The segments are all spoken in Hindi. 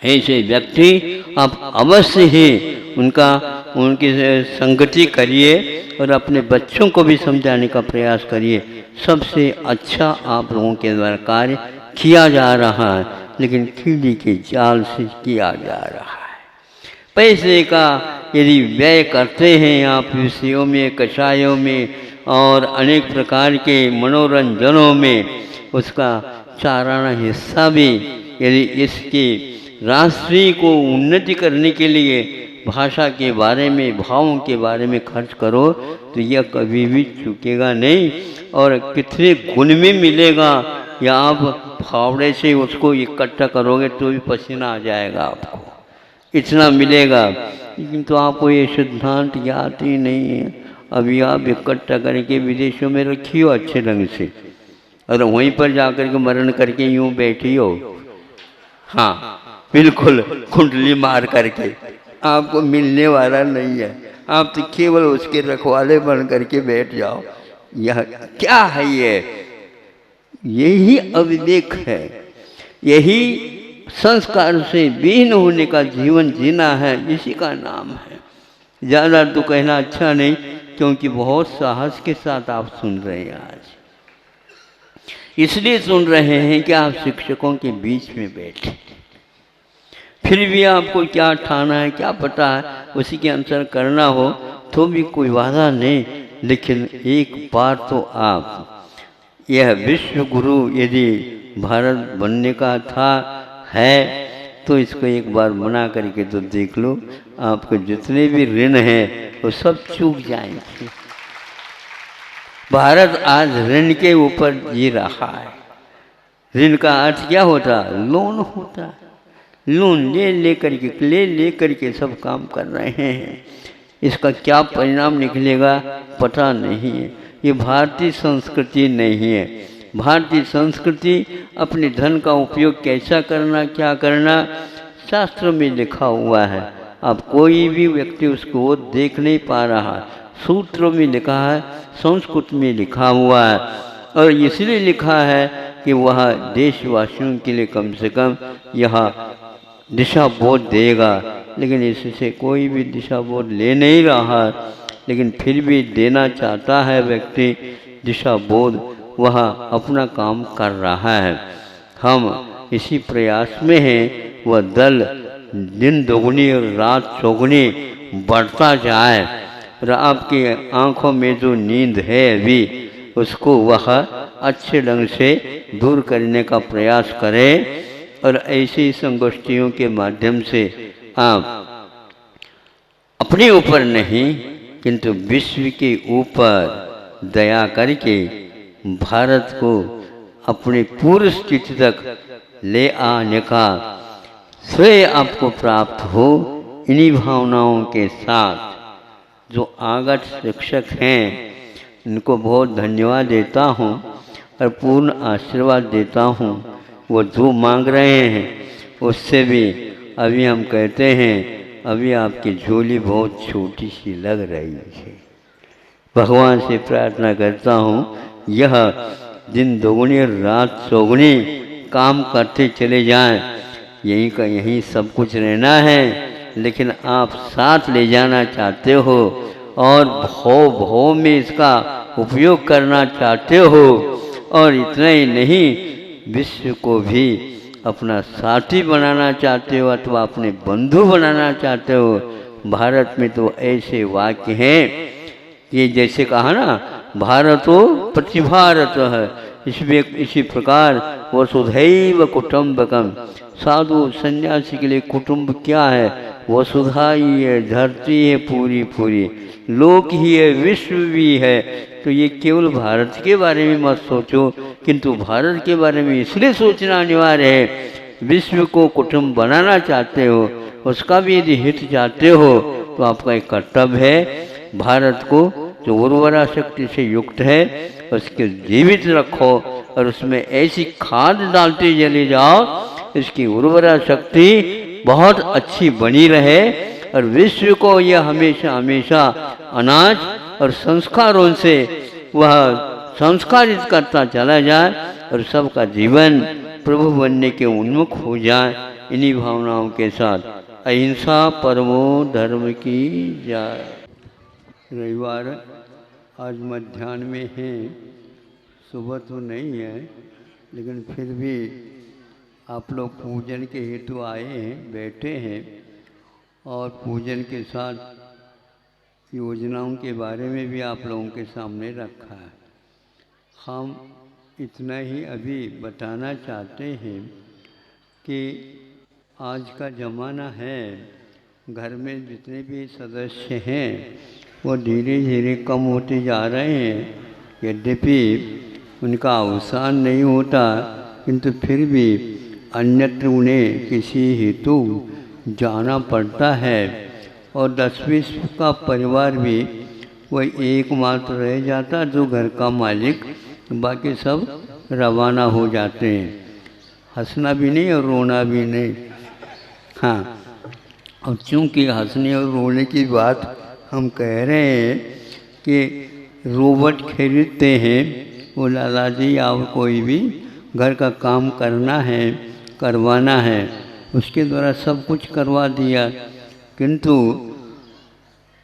ऐसे व्यक्ति आप अवश्य ही उनकी संगति करिए और अपने बच्चों को भी समझाने का प्रयास करिए। सबसे अच्छा आप लोगों के द्वारा कार्य किया जा रहा है, लेकिन कीड़ी के जाल से किया जा रहा है। पैसे का यदि व्यय करते हैं आप विषयों में, कषायों में और अनेक प्रकार के मनोरंजनों में, उसका चाराना हिस्सा भी यदि इसकी राष्ट्रीय को उन्नति करने के लिए भाषा के बारे में, भावों के बारे में खर्च करो तो यह कभी भी चूकेगा नहीं। और कितने गुण में मिलेगा, या आप फावड़े से उसको इकट्ठा करोगे तो भी पसीना आ जाएगा आपको, इतना मिलेगा। लेकिन तो आपको ये सिद्धांत याद ही नहीं है। अभी आप इकट्ठा करके विदेशों में रखियो अच्छे ढंग से, और वहीं पर जाकर के मरण करके यूं बैठी हो, हाँ बिल्कुल कुंडली मार करके, आपको मिलने वाला नहीं है। आप तो केवल उसके रखवाले बन करके बैठ जाओ। यह क्या है? यही अविवेक है, यही संस्कार से विहीन होने का जीवन जीना है, इसी का नाम है। ज़्यादा तो कहना अच्छा नहीं, क्योंकि बहुत साहस के साथ आप सुन रहे हैं। आज इसलिए सुन रहे हैं कि आप शिक्षकों के बीच में बैठे, फिर भी आपको क्या ठाना है क्या पता है, उसी के अनुसार करना हो तो भी कोई वादा नहीं। लेकिन एक बार तो आप, यह विश्व गुरु यदि भारत बनने का था है तो इसको एक बार मना करके तो देख लो, आपके जितने भी ऋण हैं वो सब चूक जाएंगे। भारत आज ऋण के ऊपर जी रहा है। ऋण का अर्थ क्या होता? लोन होता है। लोन ले करके सब काम कर रहे हैं। इसका क्या परिणाम निकलेगा पता नहीं है। ये भारतीय संस्कृति नहीं है। भारतीय संस्कृति अपने धन का उपयोग कैसा करना, क्या करना, शास्त्र में लिखा हुआ है। अब कोई भी व्यक्ति उसको देख नहीं पा रहा। सूत्रों में लिखा है, संस्कृत में लिखा हुआ है, और इसलिए लिखा है कि वह देशवासियों के लिए कम से कम यह दिशा बोध देगा। लेकिन इससे कोई भी दिशा बोध ले नहीं रहा, लेकिन फिर भी देना चाहता है व्यक्ति दिशा बोध, वह अपना काम कर रहा है। हम इसी प्रयास में हैं वह दल दिन दोगुनी और रात चौगुनी बढ़ता जाए, और आपकी आंखों में जो नींद है अभी उसको वह अच्छे ढंग से दूर करने का प्रयास करें। और ऐसी संगोष्ठियों के माध्यम से आप अपने ऊपर नहीं किंतु विश्व के ऊपर दया करके भारत को अपनी पूर्व स्थिति तक ले आने का श्रेय आपको प्राप्त हो। इन्हीं भावनाओं के साथ जो आगत शिक्षक हैं इनको बहुत धन्यवाद देता हूँ और पूर्ण आशीर्वाद देता हूँ। वो जो मांग रहे हैं उससे भी अभी हम कहते हैं अभी आपकी झोली बहुत छोटी सी लग रही है। भगवान से प्रार्थना करता हूँ यह दिन दोगुनी रात चौगुनी काम करते चले जाएं। यहीं का यहीं सब कुछ रहना है, लेकिन आप साथ ले जाना चाहते हो और भव में इसका उपयोग करना चाहते हो। और इतना ही नहीं, विश्व को भी अपना साथी बनाना चाहते हो अथवा अपने बंधु बनाना चाहते हो। भारत में तो ऐसे वाक्य हैं कि जैसे कहा ना, भारतो प्रतिभारत है, इसी प्रकार वसुधैव कुटुंबकम। साधु सन्यासी के लिए कुटुंब क्या है? वसुधा ही है, धरती है पूरी पूरी, लोक ही है, विश्व भी है। तो ये केवल भारत के बारे में मत सोचो, किंतु भारत के बारे में इसलिए सोचना अनिवार्य है। विश्व को कुटुंब बनाना चाहते हो, उसका भी यदि हित चाहते हो तो आपका एक कर्तव्य है भारत को जो उर्वरा शक्ति से युक्त है उसके जीवित रखो और उसमें ऐसी खाद डालते चले जाओ इसकी उर्वरा शक्ति बहुत अच्छी बनी रहे और विश्व को यह हमेशा हमेशा अनाज और संस्कारों से वह संस्कारित करता चला जाए और सबका जीवन प्रभु बनने के उन्मुख हो जाए। इन्हीं भावनाओं के साथ अहिंसा परमो धर्म की जय। रविवार आज मध्याह्न में है, सुबह तो नहीं है, लेकिन फिर भी आप लोग पूजन के हेतु आए हैं, बैठे हैं और पूजन के साथ योजनाओं के बारे में भी आप लोगों के सामने रखा है। हम इतना ही अभी बताना चाहते हैं कि आज का ज़माना है, घर में जितने भी सदस्य हैं वो धीरे धीरे कम होते जा रहे हैं। यद्यपि उनका अवसान नहीं होता, किंतु फिर भी अन्यत्र उन्हें किसी हेतु जाना पड़ता है और 10-20 का परिवार भी वही एकमात्र रह जाता जो घर का मालिक, बाकी सब रवाना हो जाते हैं। हंसना भी नहीं और रोना भी नहीं। हाँ, और चूँकि हंसने और रोने की बात हम कह रहे हैं कि रोबोट खरीदते हैं, वो लाला जी या कोई भी घर का काम करना है, करवाना है, उसके द्वारा सब कुछ करवा दिया, किंतु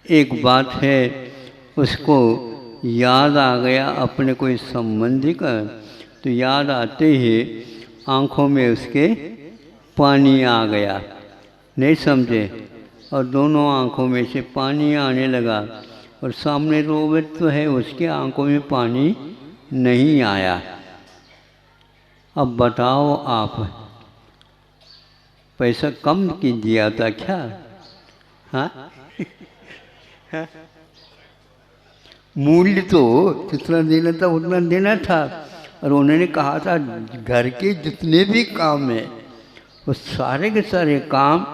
एक बात है, उसको याद आ गया अपने कोई संबंधी का, तो याद आते ही आँखों में उसके पानी आ गया, नहीं समझे, और दोनों आँखों में से पानी आने लगा और सामने रोबोट तो है, उसके आँखों में पानी नहीं आया। अब बताओ आप, पैसा कम की दिया था क्या? हाँ मूल्य तो जितना देना था उतना देना था, और उन्होंने कहा था घर के जितने भी काम हैं वो सारे के सारे काम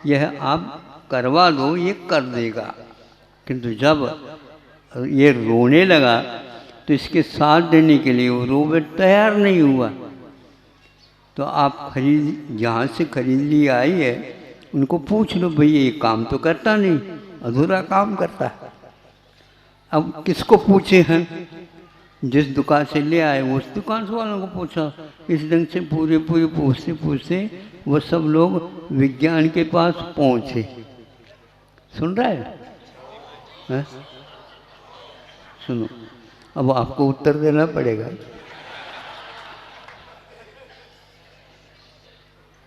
यह आप करवा दो, ये कर देगा। किंतु जब ये रोने लगा तो इसके साथ देने के लिए वो रोबोट तैयार नहीं हुआ। तो आप जहाँ से खरीद ली आई है उनको पूछ लो, भैया ये काम तो करता नहीं, अधूरा काम करता है। अब किसको पूछे हैं? जिस दुकान से ले आए उस दुकान से वालों को पूछा। इस ढंग से पूरे पूछते पूछते वो सब लोग विज्ञान के पास पहुँचे। सुन रहा है? सुनो, अब आपको उत्तर देना पड़ेगा।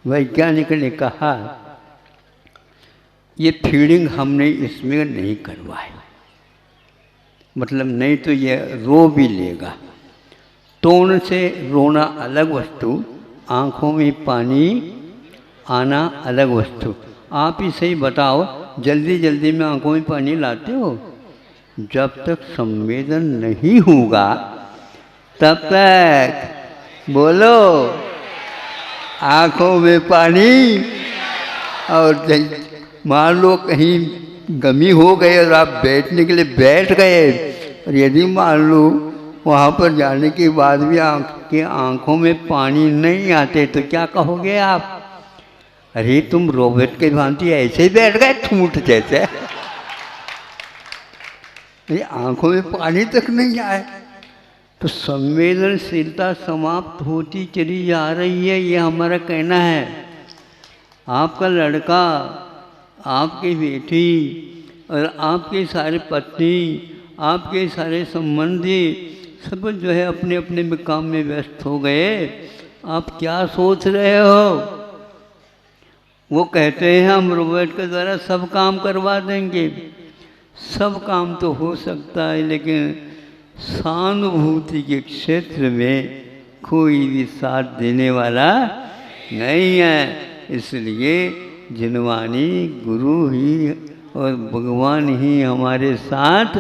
वैज्ञानिक ने कहा ये फीडिंग हमने इसमें नहीं करवाई, मतलब नहीं तो ये रो भी लेगा। तोड़ से रोना अलग वस्तु, आँखों में पानी आना अलग वस्तु। आप ही सही बताओ, जल्दी जल्दी में आँखों में पानी लाते हो? जब तक संवेदन नहीं होगा तब तक बोलो आँखों में पानी। और मान लो कहीं गमी हो गई और आप बैठने के लिए बैठ गए, और यदि मान लो वहाँ पर जाने के बाद भी आपके आँखों में पानी नहीं आते तो क्या कहोगे आप? अरे तुम रोबोट के भांति ऐसे ही बैठ गए ठूंठ जैसे। ये आँखों में पानी तक नहीं आए तो संवेदनशीलता समाप्त होती चली जा रही है, ये हमारा कहना है। आपका लड़का, आपकी बेटी और आपके सारे पत्नी, आपके सारे संबंधी सब जो है अपने अपने काम में व्यस्त हो गए। आप क्या सोच रहे हो? वो कहते हैं हम रोबोट के द्वारा सब काम करवा देंगे। सब काम तो हो सकता है, लेकिन सहानुभूति के क्षेत्र में कोई भी साथ देने वाला नहीं है। इसलिए जिनवानी गुरु ही और भगवान ही हमारे साथ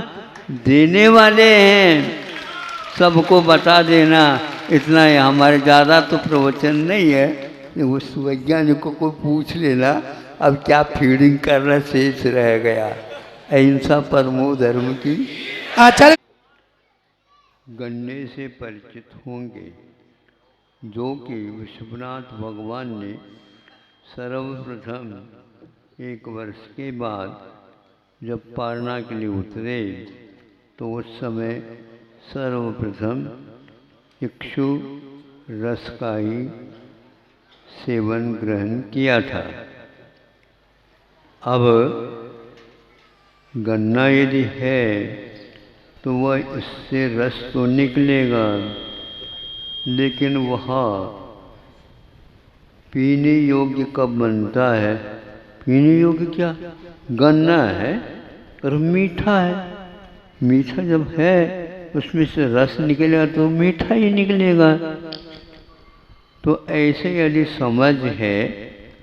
देने वाले हैं। सबको बता देना इतना ही, हमारे ज़्यादा तो प्रवचन नहीं है। उस वैज्ञानिकों को पूछ लेना अब क्या फीडिंग करना शेष रह गया। अहिंसा परमो धर्म की। अच्छा, गन्ने से परिचित होंगे, जो कि विश्वनाथ भगवान ने सर्वप्रथम 1 वर्ष के बाद जब पारना के लिए उतरे तो उस समय सर्वप्रथम इक्षु रस का ही सेवन ग्रहण किया था। अब गन्ना यदि है तो वह इससे रस तो निकलेगा, लेकिन वह पीने योग्य कब बनता है? पीने योग्य क्या, गन्ना है और मीठा है। मीठा जब है उसमें से रस निकलेगा तो मीठा ही निकलेगा। तो ऐसे यदि समझ है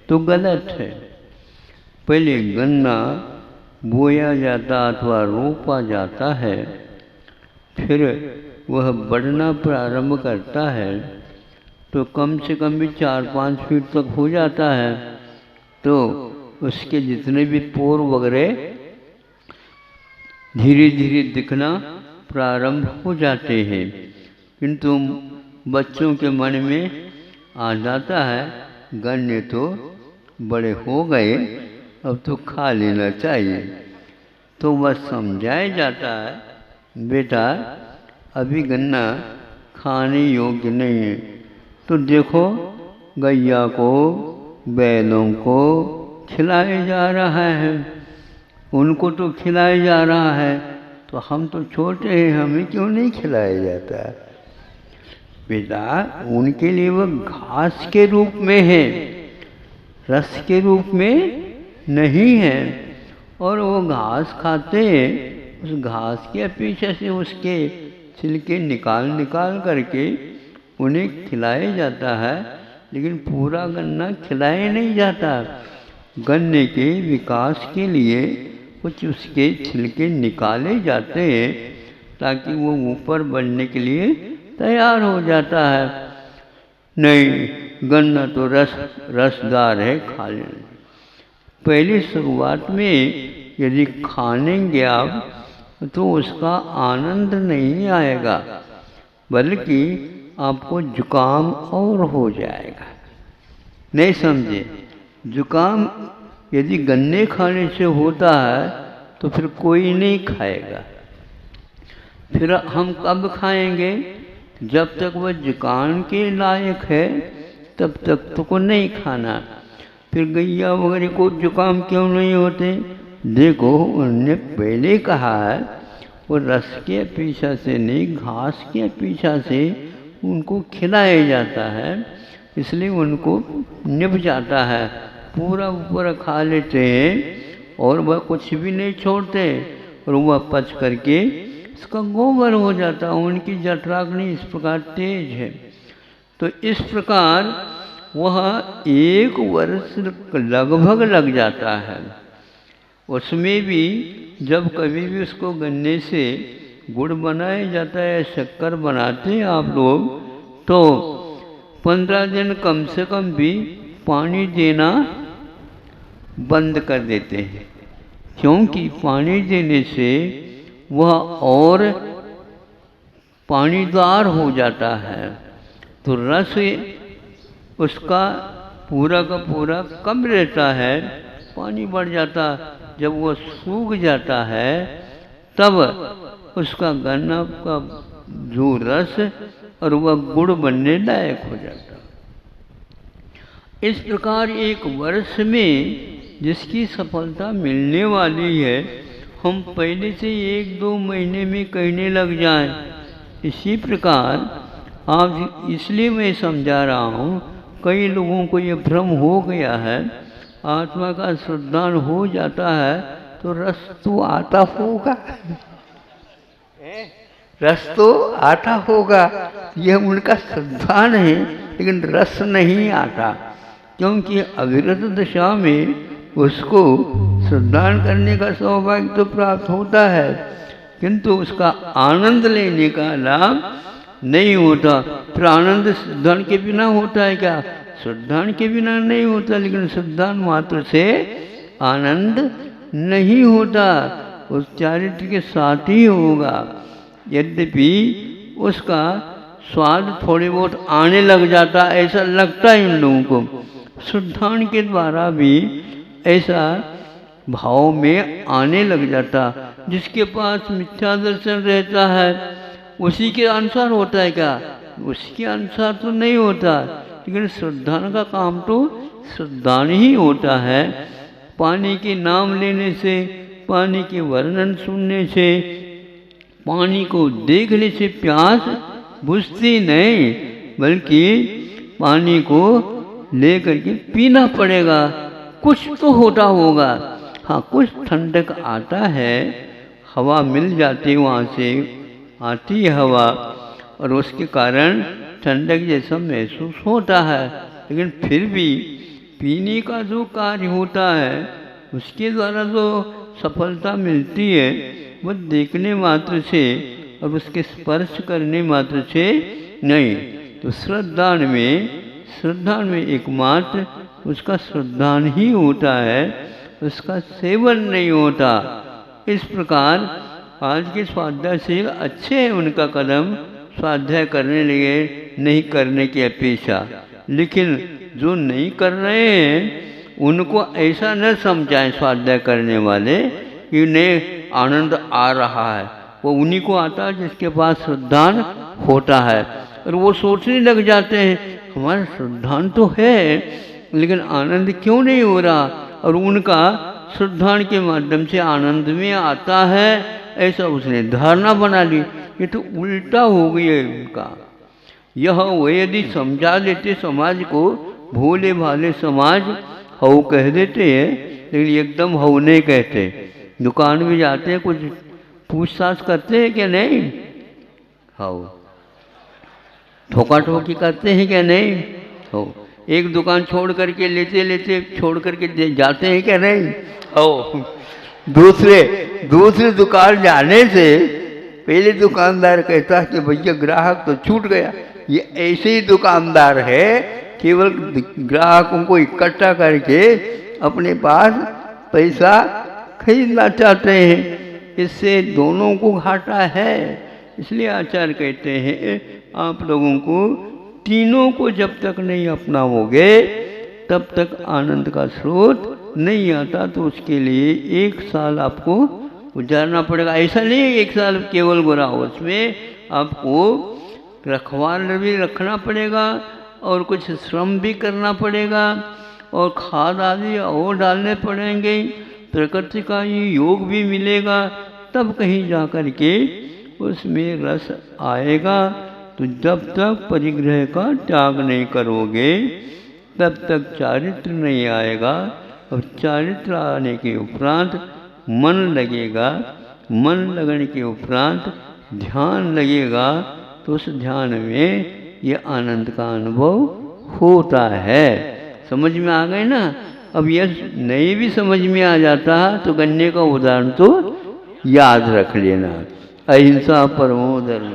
तो गलत है। पहले गन्ना बोया जाता अथवा रोपा जाता है, फिर वह बढ़ना प्रारंभ करता है तो कम से कम भी 4-5 फीट तक हो जाता है। तो उसके जितने भी पोर वगैरह धीरे धीरे दिखना प्रारंभ हो जाते हैं, किंतु बच्चों के मन में आ जाता है गन्ने तो बड़े हो गए, अब तो खा लेना चाहिए। तो वह समझाया जाता है, बेटा अभी गन्ना खाने योग्य नहीं है। तो देखो गैया को, बैलों को खिलाया जा रहा है, उनको तो खिलाया जा रहा है, तो हम तो छोटे हैं, हमें क्यों नहीं खिलाया जाता? बेटा उनके लिए वह घास के रूप में है, रस के रूप में नहीं है। और वो घास खाते हैं, उस घास के पीछे से उसके छिलके निकाल निकाल करके उन्हें खिलाया जाता है, लेकिन पूरा गन्ना खिलाया नहीं जाता। गन्ने के विकास के लिए कुछ उसके छिलके निकाले जाते हैं ताकि वो ऊपर बढ़ने के लिए तैयार हो जाता है। नहीं, गन्ना तो रसदार है, खा लेना। पहली शुरुआत में यदि खानेंगे आप तो उसका आनंद नहीं आएगा, बल्कि आपको जुकाम और हो जाएगा। नहीं समझे? जुकाम यदि गन्ने खाने से होता है तो फिर कोई नहीं खाएगा। फिर हम कब खाएंगे? जब तक वह जुकाम के लायक है तब तक तो को नहीं खाना। फिर गैया वगैरह को जुकाम क्यों नहीं होते? देखो उन्होंने पहले कहा है वो रस के पीछा से नहीं, घास के पीछा से उनको खिलाया जाता है, इसलिए उनको निभ जाता है, पूरा ऊपर खा लेते हैं और वह कुछ भी नहीं छोड़ते, और वह पच करके इसका गोबर हो जाता है। उनकी जठराग्नि इस प्रकार तेज है। तो इस प्रकार वह 1 वर्ष लगभग लग जाता है। उसमें भी जब कभी भी उसको गन्ने से गुड़ बनाया जाता है, शक्कर बनाते हैं आप लोग, तो 15 दिन कम से कम भी पानी देना बंद कर देते हैं, क्योंकि पानी देने से वह और पानीदार हो जाता है, तो रस उसका पूरा का पूरा कम रहता है, पानी बढ़ जाता। जब वह सूख जाता है तब उसका गन्ना का जो रस और वह गुड़ बनने लायक हो जाता। इस प्रकार 1 वर्ष में जिसकी सफलता मिलने वाली है, हम पहले से 1-2 महीने में कहने लग जाएं। इसी प्रकार आज इसलिए मैं समझा रहा हूँ, कई लोगों को ये भ्रम हो गया है, आत्मा का श्रद्धान हो जाता है तो रस तो आता होगा, रस तो आता होगा, यह उनका श्रद्धान है, लेकिन रस नहीं आता, क्योंकि अविरत दशा में उसको श्रद्धान करने का सौभाग्य तो प्राप्त होता है, किंतु उसका आनंद लेने का लाभ नहीं होता। फिर आनंद श्रद्धान के बिना होता है क्या? श्रद्धान के बिना नहीं होता, लेकिन श्रद्धान मात्र से आनंद नहीं होता, उस चारित्र के साथ ही होगा। यद्यपि उसका स्वाद थोड़े बहुत आने लग जाता, ऐसा लगता है इन लोगों को। श्रद्धान के द्वारा भी ऐसा भाव में आने लग जाता। जिसके पास मिथ्या दर्शन रहता है उसी के अनुसार होता है क्या? उसके अनुसार तो नहीं होता, लेकिन श्रद्धान का काम तो श्रद्धान ही होता है। पानी के नाम लेने से, पानी के वर्णन सुनने से, पानी को देखने से प्यास बुझती नहीं, बल्कि पानी को लेकर के पीना पड़ेगा। कुछ तो होता होगा, हाँ कुछ ठंडक आता है, हवा मिल जाती है, वहाँ से आती है हवा और उसके कारण ठंडक जैसा महसूस होता है। लेकिन फिर भी पीने का जो कार्य होता है उसके द्वारा जो सफलता मिलती है वो देखने मात्र से और उसके स्पर्श करने मात्र से नहीं। तो श्रद्धान में एकमात्र उसका श्रद्धान ही होता है, उसका सेवन नहीं होता। इस प्रकार आज के स्वाध्यायशील अच्छे हैं, उनका कदम स्वाध्याय करने लगे नहीं करने की अपेक्षा। लेकिन जो नहीं कर रहे हैं उनको ऐसा न समझाएं स्वाध्याय करने वाले कि उन्हें आनंद आ रहा है। वो उन्हीं को आता है जिसके पास श्रद्धान होता है, और वो सोचने लग जाते हैं हमारा श्रद्धान तो है लेकिन आनंद क्यों नहीं हो रहा, और उनका श्रद्धान के माध्यम से आनंद में आता है, ऐसा उसने धारणा बना ली। ये तो उल्टा हो गई है उनका। यह वो यदि समझा देते समाज को, भोले भाले समाज हऊ कह देते हैं, लेकिन एकदम हऊ नहीं कहते। दुकान में जाते हैं, कुछ पूछताछ करते हैं क्या नहीं, हऊ ठोका ठोकी करते हैं क्या नहीं, हो एक दुकान छोड़ करके लेते छोड़ करके जाते हैं क्या नहीं, हो दूसरे दुकान जाने से पहले दुकानदार कहता है कि भैया ग्राहक तो छूट गया। ये ऐसे ही दुकानदार है, केवल ग्राहकों को इकट्ठा करके अपने पास पैसा खरीदना चाहते हैं, इससे दोनों को घाटा है। इसलिए आचार्य कहते हैं आप लोगों को तीनों को जब तक नहीं अपनाओगे तब तक आनंद का स्रोत नहीं आता। तो उसके लिए 1 साल आपको गुजारना पड़ेगा। ऐसा नहीं है 1 साल केवल गोरा हो, उसमें आपको रखवाल भी रखना पड़ेगा और कुछ श्रम भी करना पड़ेगा और खाद आदि और डालने पड़ेंगे, प्रकृति का ये योग भी मिलेगा, तब कहीं जा कर के उसमें रस आएगा। तो जब तक परिग्रह का त्याग नहीं करोगे तब तक चारित्र नहीं आएगा, और चारित्र आने के उपरांत मन लगेगा, मन लगने के उपरांत ध्यान लगेगा, तो उस ध्यान में ये आनंद का अनुभव होता है। समझ में आ गए ना। अब यह नहीं भी समझ में आ जाता तो गन्ने का उदाहरण तो याद रख लेना। अहिंसा परमो धर्म।